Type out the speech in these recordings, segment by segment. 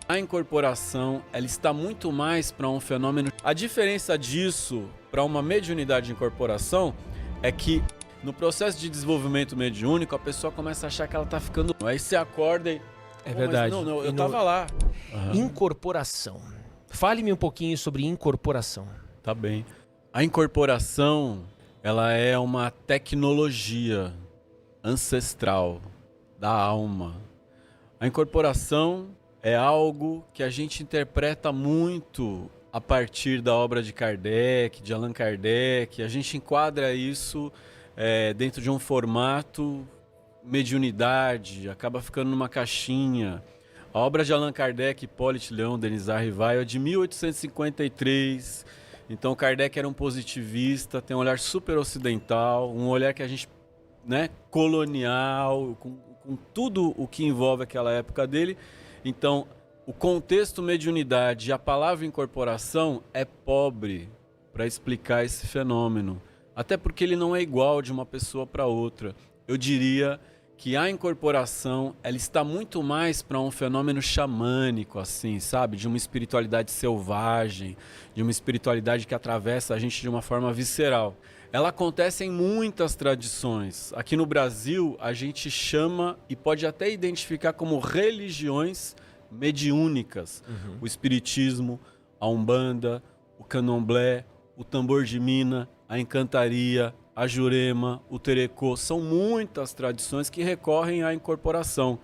A incorporação, ela está muito mais para um fenômeno. A diferença disso para uma mediunidade de incorporação é que no processo de desenvolvimento mediúnico a pessoa começa a achar que ela está ficando. Aí você acorda e. É verdade. Não, eu tava lá. Incorporação. Fale-me um pouquinho sobre incorporação. Tá bem. A incorporação, ela é uma tecnologia ancestral da alma. A incorporação é algo que a gente interpreta muito a partir da obra de Kardec, de Allan Kardec. A gente enquadra isso dentro de um formato mediunidade, acaba ficando numa caixinha. A obra de Allan Kardec, Hipólite Leão, Denizar Rivaio é de 1853. Então Kardec era um positivista, tem um olhar super ocidental, um olhar que a gente, colonial, com tudo o que envolve aquela época dele. Então, o contexto mediunidade e a palavra incorporação é pobre para explicar esse fenômeno. Até porque ele não é igual de uma pessoa para outra. Eu diria que a incorporação, ela está muito mais para um fenômeno xamânico, assim, sabe? De uma espiritualidade selvagem, de uma espiritualidade que atravessa a gente de uma forma visceral. Ela acontece em muitas tradições. Aqui no Brasil, a gente chama e pode até identificar como religiões mediúnicas. O espiritismo, a umbanda, o candomblé, o tambor de mina, a encantaria, a Jurema, o Terecô, são muitas tradições que recorrem à incorporação.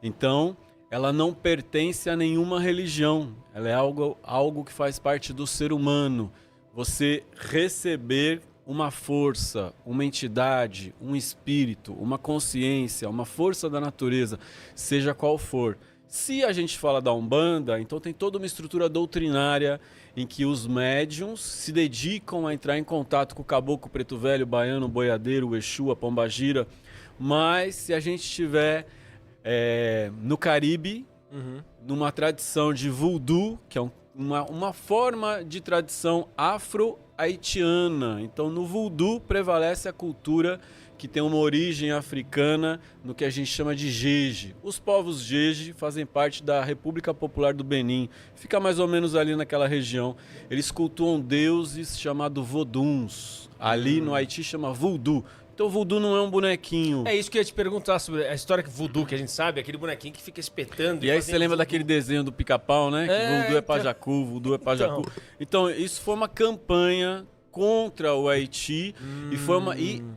Então, ela não pertence a nenhuma religião, ela é algo que faz parte do ser humano. Você receber uma força, uma entidade, um espírito, uma consciência, uma força da natureza, seja qual for. Se a gente fala da Umbanda, então tem toda uma estrutura doutrinária em que os médiuns se dedicam a entrar em contato com o caboclo, preto velho, baiano, boiadeiro, o Exu, a pombagira. Mas se a gente estiver no Caribe, numa tradição de voodoo, que é uma forma de tradição afro-haitiana. Então no voodoo prevalece a cultura que tem uma origem africana no que a gente chama de Jeje. Os povos Jeje fazem parte da República Popular do Benin, fica mais ou menos ali naquela região. Eles cultuam deuses chamados voduns, ali no Haiti chama voodoo. Então voodoo não é um bonequinho. É isso que eu ia te perguntar sobre a história que voodoo que a gente sabe, aquele bonequinho que fica espetando. E aí você lembra daquele desenho do Pica-Pau, né? Que voodoo é pajacu, voodoo é pajacu. Então isso foi uma campanha contra o Haiti e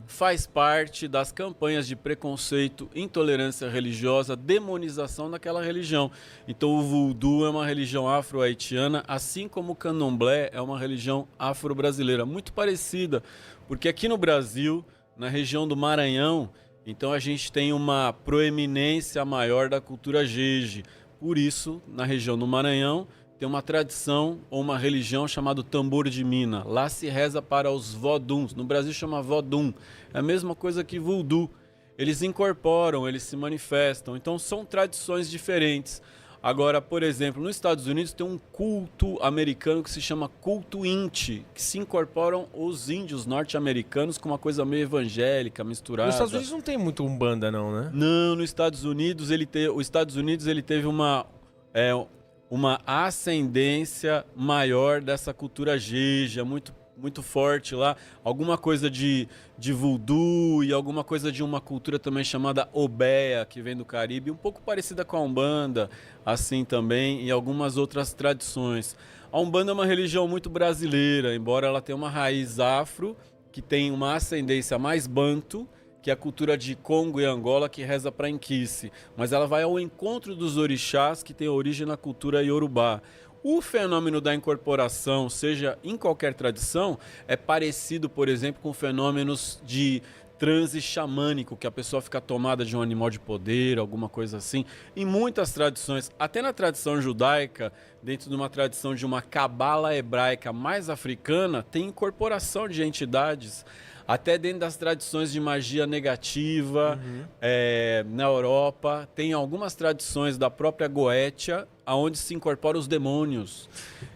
faz parte das campanhas de preconceito, intolerância religiosa, demonização daquela religião. Então o voodoo é uma religião afro-haitiana, assim como o candomblé é uma religião afro-brasileira, muito parecida, porque aqui no Brasil, na região do Maranhão, então a gente tem uma proeminência maior da cultura Jeje. Por isso, na região do Maranhão, tem uma tradição ou uma religião chamada tambor de mina. Lá se reza para os voduns. No Brasil chama vodum. É a mesma coisa que voodoo. Eles incorporam, eles se manifestam. Então são tradições diferentes. Agora, por exemplo, nos Estados Unidos tem um culto americano que se chama culto Inti, que se incorporam os índios norte-americanos com uma coisa meio evangélica, misturada. Nos Estados Unidos não tem muito Umbanda, não, né? Não, nos Estados Unidos ele teve uma ascendência maior dessa cultura Jeje, muito forte lá. Alguma coisa de voodoo e alguma coisa de uma cultura também chamada Obeah, que vem do Caribe, um pouco parecida com a Umbanda, assim também, e algumas outras tradições. A Umbanda é uma religião muito brasileira, embora ela tenha uma raiz afro, que tem uma ascendência mais banto, que é a cultura de Congo e Angola, que reza para Inquice. Mas ela vai ao encontro dos orixás, que tem origem na cultura iorubá. O fenômeno da incorporação, seja em qualquer tradição, é parecido, por exemplo, com fenômenos de transe xamânico, que a pessoa fica tomada de um animal de poder, alguma coisa assim. Em muitas tradições, até na tradição judaica, dentro de uma tradição de uma cabala hebraica mais africana, tem incorporação de entidades. Até dentro das tradições de magia negativa, na Europa, tem algumas tradições da própria Goétia, onde se incorporam os demônios.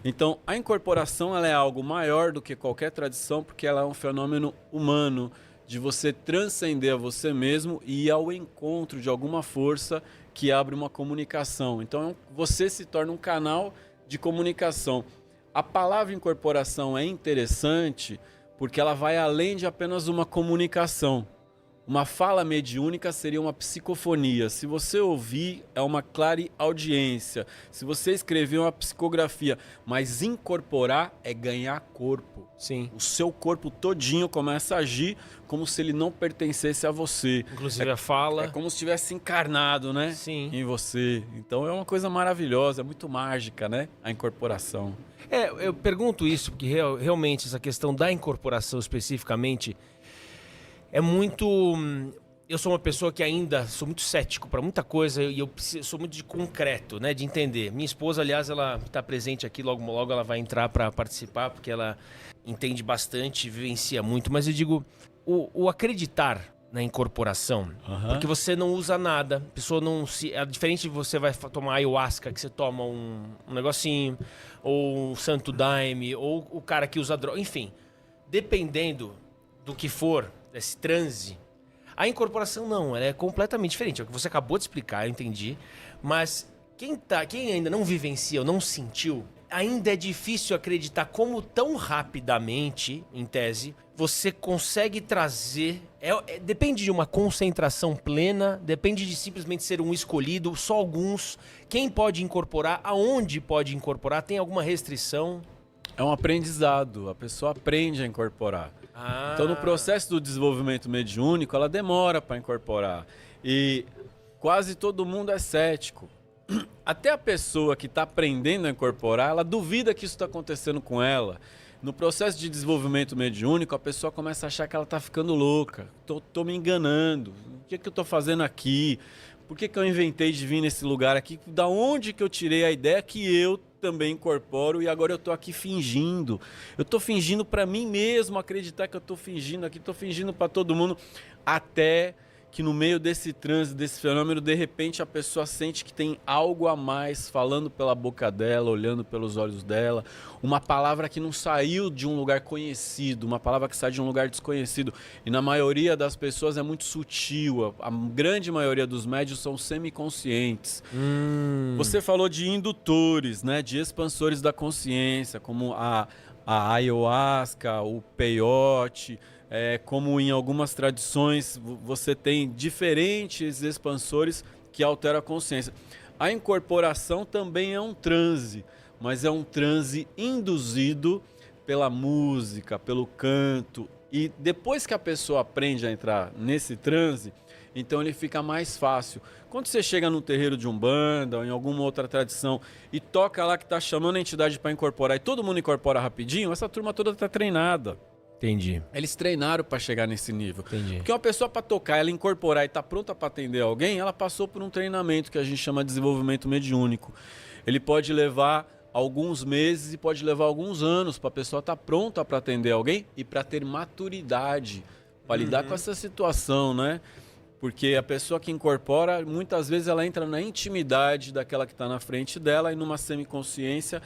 Então, a incorporação ela é algo maior do que qualquer tradição, porque ela é um fenômeno humano, de você transcender a você mesmo e ir ao encontro de alguma força que abre uma comunicação. Então você se torna um canal de comunicação. A palavra incorporação é interessante porque ela vai além de apenas uma comunicação. Uma fala mediúnica seria uma psicofonia. Se você ouvir, é uma clareaudiência. Se você escrever, é uma psicografia. Mas incorporar é ganhar corpo. Sim. O seu corpo todinho começa a agir como se ele não pertencesse a você. Inclusive a fala. É como se tivesse encarnado, né? Sim. Em você. Então é uma coisa maravilhosa, é muito mágica, né? A incorporação. Eu pergunto isso porque realmente essa questão da incorporação especificamente é muito... Eu sou uma pessoa que ainda sou muito cético para muita coisa e sou muito de concreto, né, de entender. Minha esposa, aliás, ela está presente aqui, logo ela vai entrar para participar porque ela entende bastante, vivencia muito. Mas eu digo, o acreditar na incorporação, porque você não usa nada, a pessoa não se... É diferente de você vai tomar ayahuasca, que você toma um negocinho, ou um santo daime, ou o cara que usa droga, enfim. Dependendo do que for, desse transe, a incorporação não, ela é completamente diferente. É o que você acabou de explicar, eu entendi. Mas quem ainda não vivencia ou não sentiu, ainda é difícil acreditar como tão rapidamente, em tese, você consegue trazer... depende de uma concentração plena, depende de simplesmente ser um escolhido, só alguns. Quem pode incorporar, aonde pode incorporar, tem alguma restrição? É um aprendizado, a pessoa aprende a incorporar. Então, no processo do desenvolvimento mediúnico, ela demora para incorporar. E quase todo mundo é cético. Até a pessoa que está aprendendo a incorporar, ela duvida que isso está acontecendo com ela. No processo de desenvolvimento mediúnico, a pessoa começa a achar que ela está ficando louca. Tô me enganando. O que eu estou fazendo aqui? Por que eu inventei de vir nesse lugar aqui? Da onde que eu tirei a ideia que eu também incorporo e agora eu tô aqui fingindo. Eu tô fingindo para mim mesmo acreditar que eu tô fingindo aqui, tô fingindo para todo mundo, até que no meio desse trânsito, desse fenômeno, de repente a pessoa sente que tem algo a mais falando pela boca dela, olhando pelos olhos dela, uma palavra que não saiu de um lugar conhecido, uma palavra que sai de um lugar desconhecido. E na maioria das pessoas é muito sutil, a grande maioria dos médiuns são semiconscientes. Você falou de indutores, né, de expansores da consciência, como a ayahuasca, o peyote. Como em algumas tradições você tem diferentes expansores que alteram a consciência. A incorporação também é um transe, mas é um transe induzido pela música, pelo canto. E depois que a pessoa aprende a entrar nesse transe, então ele fica mais fácil. Quando você chega no terreiro de Umbanda ou em alguma outra tradição e toca lá que está chamando a entidade para incorporar e todo mundo incorpora rapidinho, essa turma toda está treinada. Entendi. Eles treinaram para chegar nesse nível. Entendi. Porque uma pessoa para tocar, ela incorporar e tá pronta para atender alguém, ela passou por um treinamento que a gente chama de desenvolvimento mediúnico. Ele pode levar alguns meses e pode levar alguns anos para a pessoa estar pronta para atender alguém e para ter maturidade para lidar com essa situação, né? Porque a pessoa que incorpora, muitas vezes ela entra na intimidade daquela que está na frente dela e numa semiconsciência,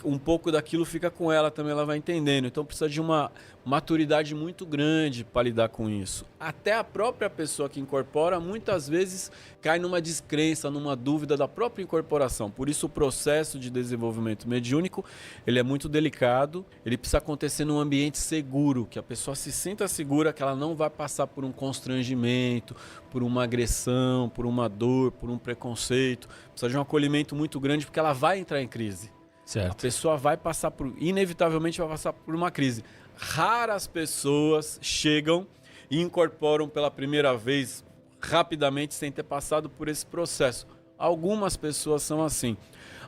um pouco daquilo fica com ela também, ela vai entendendo. Então precisa de uma maturidade muito grande para lidar com isso. Até a própria pessoa que incorpora, muitas vezes, cai numa descrença, numa dúvida da própria incorporação. Por isso o processo de desenvolvimento mediúnico, ele é muito delicado, ele precisa acontecer num ambiente seguro, que a pessoa se sinta segura, que ela não vai passar por um constrangimento, por uma agressão, por uma dor, por um preconceito. Precisa de um acolhimento muito grande, porque ela vai entrar em crise. Certo. A pessoa vai passar inevitavelmente vai passar por uma crise. Raras pessoas chegam e incorporam pela primeira vez rapidamente sem ter passado por esse processo. Algumas pessoas são assim.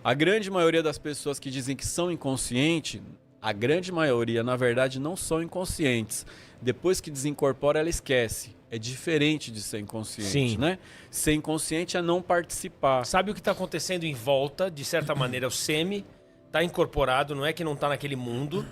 A grande maioria das pessoas que dizem que são inconscientes, a grande maioria, na verdade, não são inconscientes. Depois que desincorpora, ela esquece. É diferente de ser inconsciente, Sim. né? Ser inconsciente é não participar. Sabe o que está acontecendo em volta, de certa maneira, o semi está incorporado, não é que não está naquele mundo,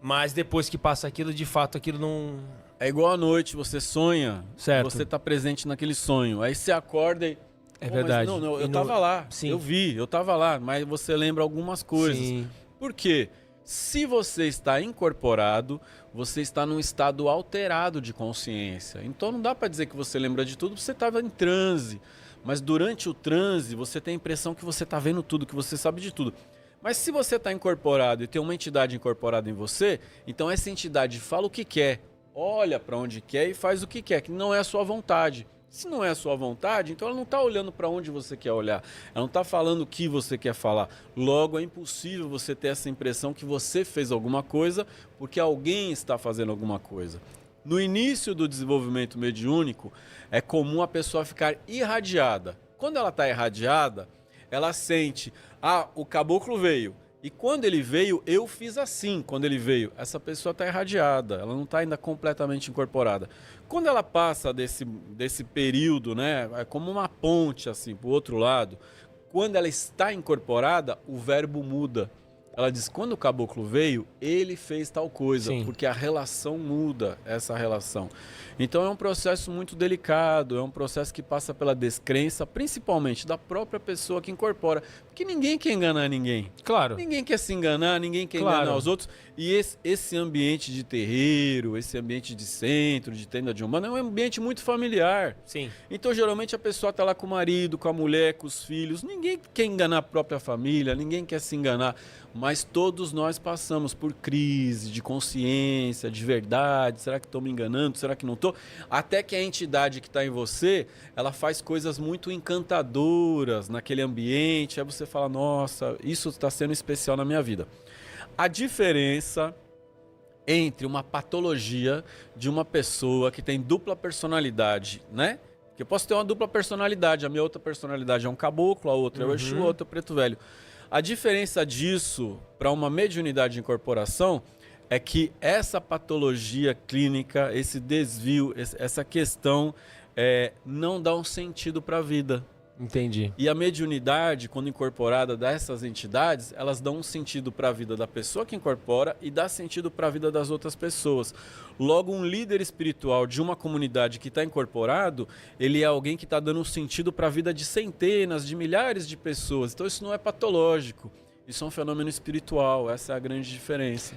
mas depois que passa aquilo, de fato, aquilo não... É igual à noite, você sonha, Certo. você está presente naquele sonho. Aí você acorda e... É Pô, verdade. Mas não, E eu no- tava lá, Sim. eu tava lá, mas você lembra algumas coisas. Sim. Por quê? Se você está incorporado, você está num estado alterado de consciência. Então não dá para dizer que você lembra de tudo, você estava em transe. Mas durante o transe, você tem a impressão que você está vendo tudo, que você sabe de tudo. Mas se você está incorporado e tem uma entidade incorporada em você, então essa entidade fala o que quer, olha para onde quer e faz o que quer, que não é a sua vontade. Se não é a sua vontade, então ela não está olhando para onde você quer olhar. Ela não está falando o que você quer falar. Logo, é impossível você ter essa impressão que você fez alguma coisa porque alguém está fazendo alguma coisa. No início do desenvolvimento mediúnico, é comum a pessoa ficar irradiada. Quando ela está irradiada, ela sente, o caboclo veio. E quando ele veio, eu fiz assim. Quando ele veio, essa pessoa está irradiada, ela não está ainda completamente incorporada. Quando ela passa desse período, né, é como uma ponte assim para o outro lado. Quando ela está incorporada, o verbo muda. Ela diz, quando o caboclo veio, ele fez tal coisa, Sim. porque a relação muda, essa relação. Então é um processo muito delicado, é um processo que passa pela descrença, principalmente da própria pessoa que incorpora. Porque ninguém quer enganar ninguém. Claro. Ninguém quer se enganar, ninguém quer Claro. enganar os outros. E esse ambiente de terreiro, esse ambiente de centro, de tenda de umbanda, é um ambiente muito familiar. Sim. Então, geralmente, a pessoa está lá com o marido, com a mulher, com os filhos. Ninguém quer enganar a própria família, ninguém quer se enganar. Mas todos nós passamos por crise de consciência, de verdade. Será que estou me enganando? Será que não estou? Até que a entidade que está em você, ela faz coisas muito encantadoras naquele ambiente. Aí você fala, nossa, isso está sendo especial na minha vida. A diferença entre uma patologia de uma pessoa que tem dupla personalidade, né? Porque eu posso ter uma dupla personalidade, a minha outra personalidade é um caboclo, a outra é o Exu, a outra é o preto velho. A diferença disso para uma mediunidade de incorporação é que essa patologia clínica, esse desvio, essa questão não dá um sentido para a vida. Entendi. E a mediunidade, quando incorporada dessas entidades, elas dão um sentido para a vida da pessoa que incorpora e dá sentido para a vida das outras pessoas. Logo, um líder espiritual de uma comunidade que está incorporado, ele é alguém que está dando um sentido para a vida de centenas, de milhares de pessoas. Então isso não é patológico, isso é um fenômeno espiritual, essa é a grande diferença.